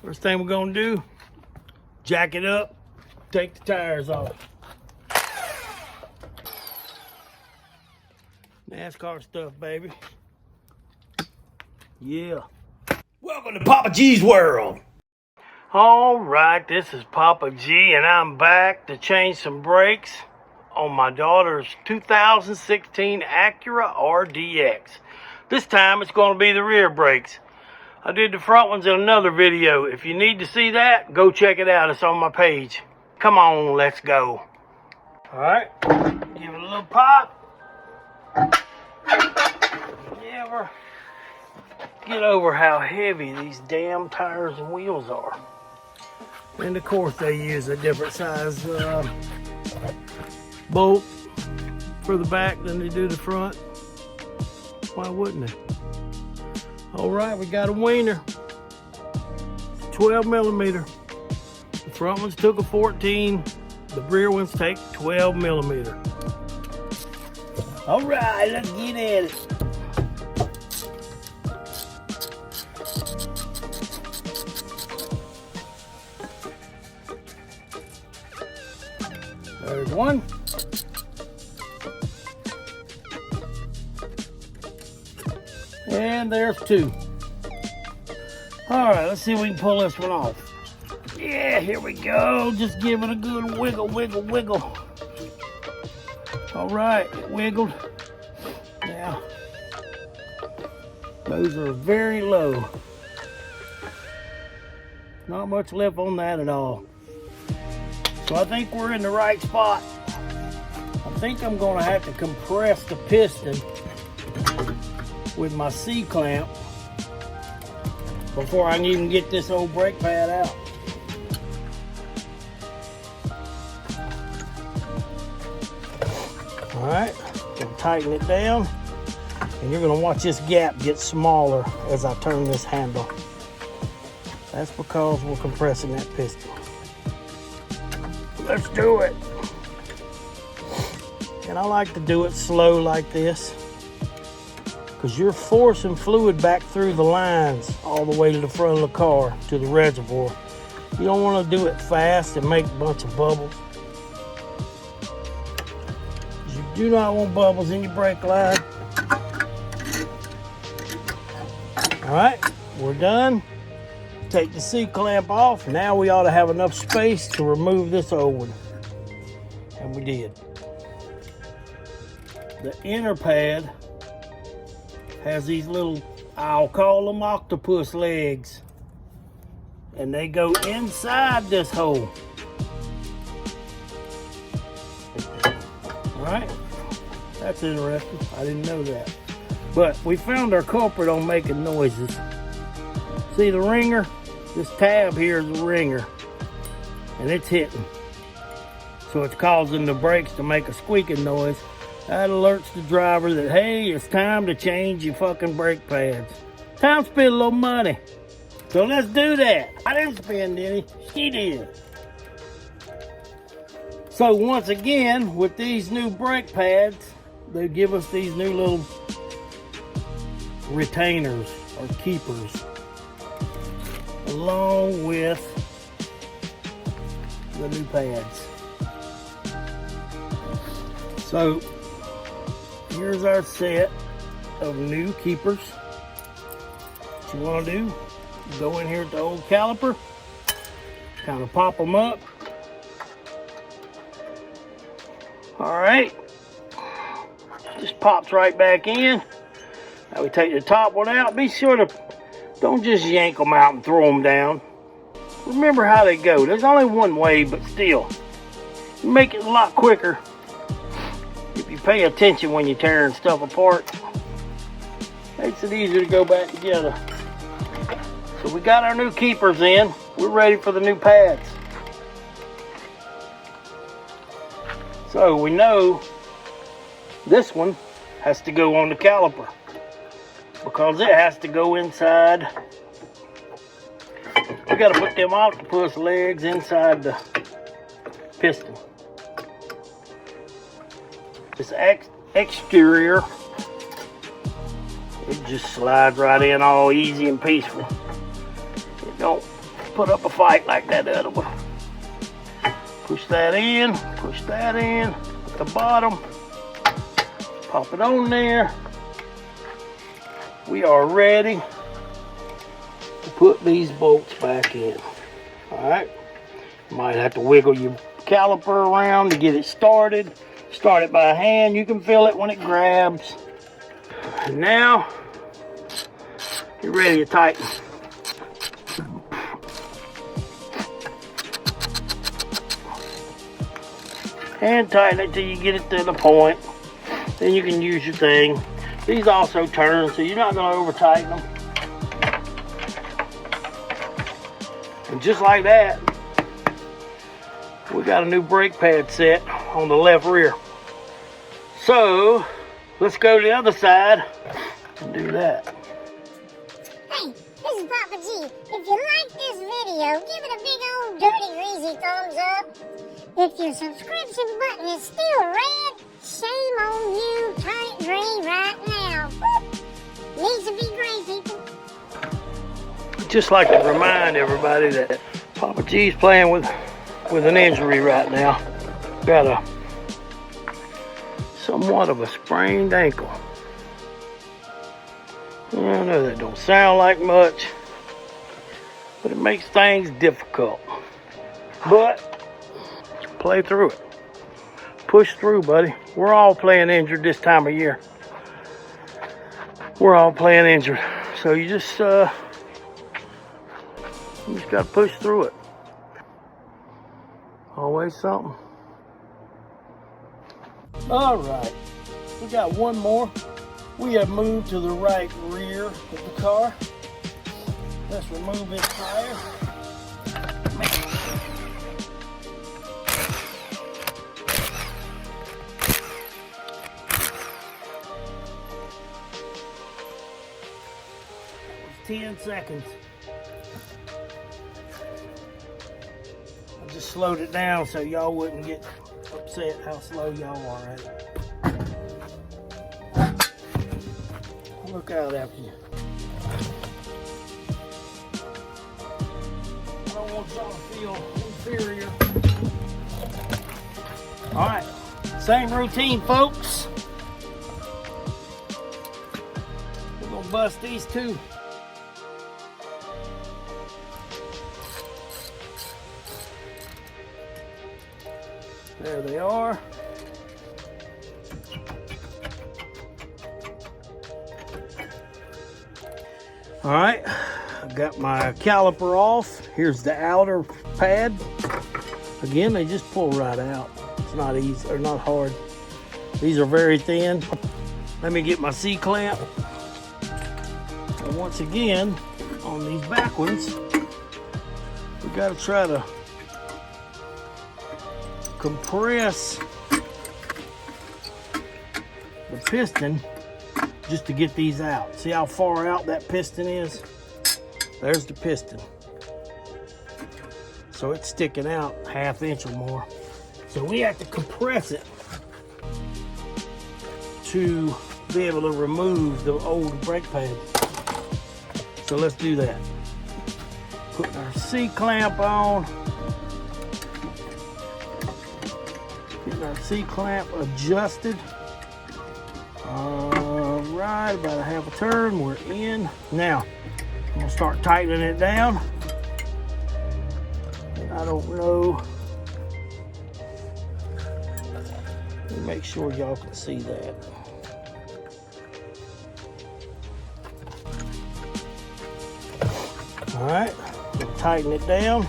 First thing we're gonna do, jack it up, take the tires off. NASCAR stuff, baby. Yeah. Welcome to Papa G's world. All right, this is Papa G, and I'm back to change some brakes on my daughter's 2016 Acura RDX. This time it's going to be the rear brakes. I did the front ones in another video. If you need to see that, go check it out. It's on my page. Come on, let's go. All right, give it a little pop. Get over how heavy these damn tires and wheels are. And of course they use a different size bolt for the back than they do the front. Why wouldn't they? All right, we got a wiener. 12 millimeter. The front ones took a 14. The rear ones take 12 millimeter. All right, let's get at it. There's one. And there's two. All right, let's see if we can pull this one off. Yeah, here we go. Just give it a good wiggle, wiggle, wiggle. All right, it wiggled. Now, those are very low. Not much left on that at all. So I think we're in the right spot. I think I'm gonna have to compress the piston with my C-clamp before I can even get this old brake pad out. All right, gonna tighten it down, and you're gonna watch this gap get smaller as I turn this handle. That's because we're compressing that piston. Let's do it. And I like to do it slow like this, because you're forcing fluid back through the lines all the way to the front of the car, to the reservoir. You don't want to do it fast and make a bunch of bubbles. You do not want bubbles in your brake line. All right, we're done. Take the C-clamp off. Now we ought to have enough space to remove this old one. And we did. The inner pad has these little, I'll call them octopus legs. And they go inside this hole. All right, that's interesting. I didn't know that. But we found our culprit on making noises. See the ringer? This tab here is a ringer, and it's hitting. So it's causing the brakes to make a squeaking noise. That alerts the driver that, hey, it's time to change your fucking brake pads. Time to spend a little money. So let's do that. I didn't spend any, she did. So once again, with these new brake pads, they give us these new little retainers or keepers, along with the new pads. So here's our set of new keepers. What you want to do, go in here at the old caliper, kind of pop them up. All right, just pops right back in. Now we take the top one out. Be sure to don't just yank them out and throw them down. Remember how they go. There's only one way, but still, you make it a lot quicker if you pay attention when you're tearing stuff apart. Makes it easier to go back together. So we got our new keepers in. We're ready for the new pads. So we know this one has to go on the caliper, because it has to go inside. We got to put them octopus legs inside the piston. This exterior, it just slides right in all easy and peaceful. It don't put up a fight like that other one. Push that in at the bottom. Pop it on there. We are ready to put these bolts back in. All right. You might have to wiggle your caliper around to get it started. Start it by hand. You can feel it when it grabs. And now you're ready to tighten. And tighten it till you get it to the point. Then you can use your thing. These also turn, so you're not going to over tighten them. And just like that, we got a new brake pad set on the left rear. So let's go to the other side and do that. Hey, this is Papa G. If you like this video, give it a big old dirty greasy thumbs up. If your subscription button is still red, shame on you, turn it green right now. Whoop. Needs to be gray, people. I'd just like to remind everybody that Papa G's playing with an injury right now. Got a somewhat of a sprained ankle. I know that don't sound like much, but it makes things difficult. But play through it. Push through, buddy. We're all playing injured this time of year. We're all playing injured. So you just gotta push through it. Always something. All right, we got one more. We have moved to the right rear of the car. Let's remove this tire. It's 10 seconds. I just slowed it down so y'all wouldn't get upset how slow y'all are at it. Look out after you. I don't want y'all to feel inferior. Alright, same routine, folks. We're gonna bust these two. There they are. All right, I've got my caliper off. Here's the outer pad. Again, they just pull right out. It's not easy, or not hard. These are very thin. Let me get my C-clamp. And once again, on these back ones, we gotta try to compress the piston just to get these out. See how far out that piston is? There's the piston. So it's sticking out ½ inch or more. So we have to compress it to be able to remove the old brake pad. So let's do that. Putting our C-clamp on. Getting our C-clamp adjusted. Right, about a half a turn, we're in. Now, I'm gonna start tightening it down. And I don't know. Let me make sure y'all can see that. All right, tighten it down.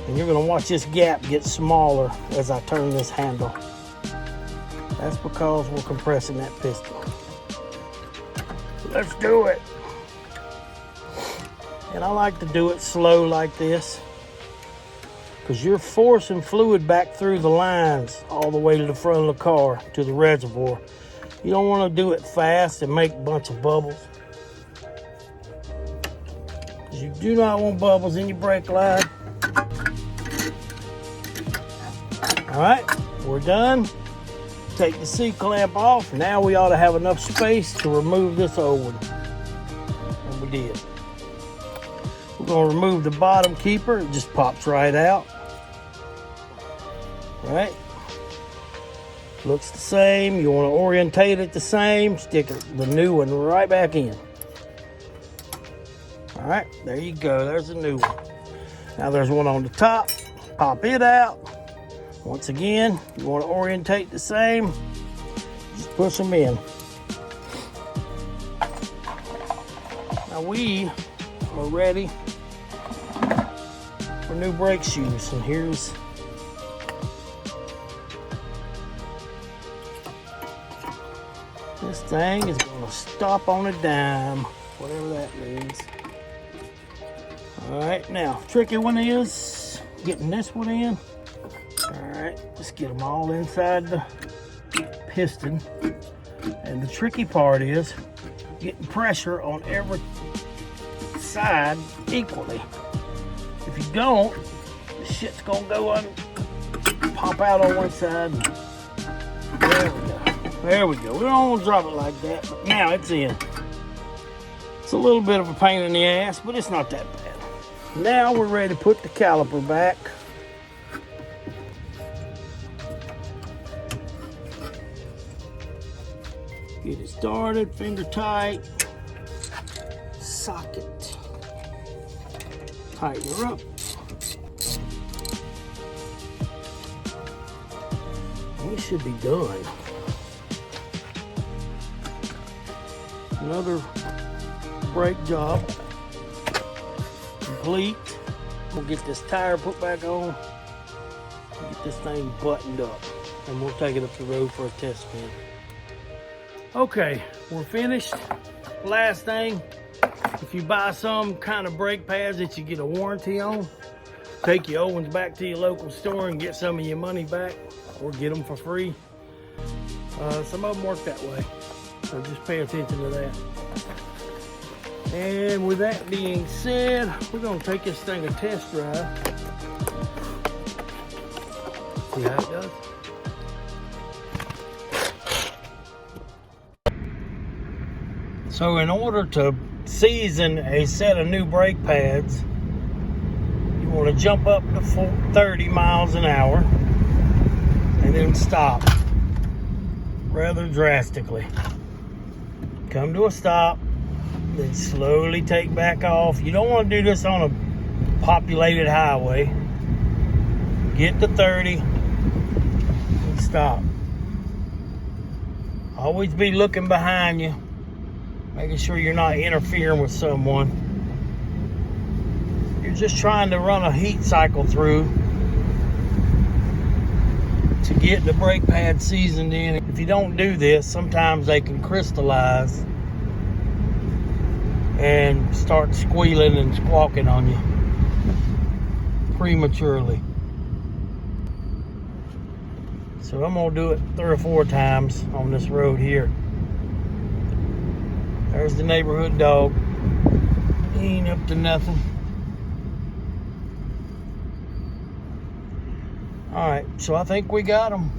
And you're gonna watch this gap get smaller as I turn this handle. That's because we're compressing that piston. Let's do it. And I like to do it slow like this because you're forcing fluid back through the lines all the way to the front of the car, to the reservoir. You don't want to do it fast and make a bunch of bubbles. Because you do not want bubbles in your brake line. All right, we're done. Take the C-clamp off. Now we ought to have enough space to remove this old one. And we did. We're Gonna remove the bottom keeper. It just pops right out. Right. Looks the same. You want to orientate it the same. Stick the new one right back in. All right, there you go. There's a new one. Now there's one on the top. Pop it out. Once again, you want to orientate the same. Just push them in. Now we are ready for new brake shoes. And here's this thing is going to stop on a dime, whatever that means. All right, now tricky one is getting this one in. All right, just get them all inside the piston. And the tricky part is getting pressure on every side equally. If you don't, the shit's gonna go on, pop out on one side. There we go. There we go. We don't want to drop it like that, but now it's in. It's a little bit of a pain in the ass, but it's not that bad. Now we're ready to put the caliper back. Get it started, finger tight, socket, tighten her up. We should be done. Another brake job complete. We'll get this tire put back on, get this thing buttoned up, and we'll take it up the road for a test spin. Okay, we're finished. Last thing, if you buy some kind of brake pads that you get a warranty on, take your old ones back to your local store and get some of your money back, or get them for free. Some of them work that way, so just pay attention to that. And with that being said, we're gonna take this thing a test drive. See how it does. So in order to season a set of new brake pads, you want to jump up to 30 miles an hour and then stop rather drastically. Come to a stop, then slowly take back off. You don't want to do this on a populated highway. Get to 30 and stop. Always be looking behind you, making sure you're not interfering with someone. You're just trying to run a heat cycle through to get the brake pad seasoned in. If you don't do this, sometimes they can crystallize and start squealing and squawking on you prematurely. So I'm gonna do it 3 or 4 times on this road here. There's the neighborhood dog. He ain't up to nothing. All right, so I think we got him.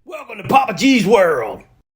Welcome to Papa G's world.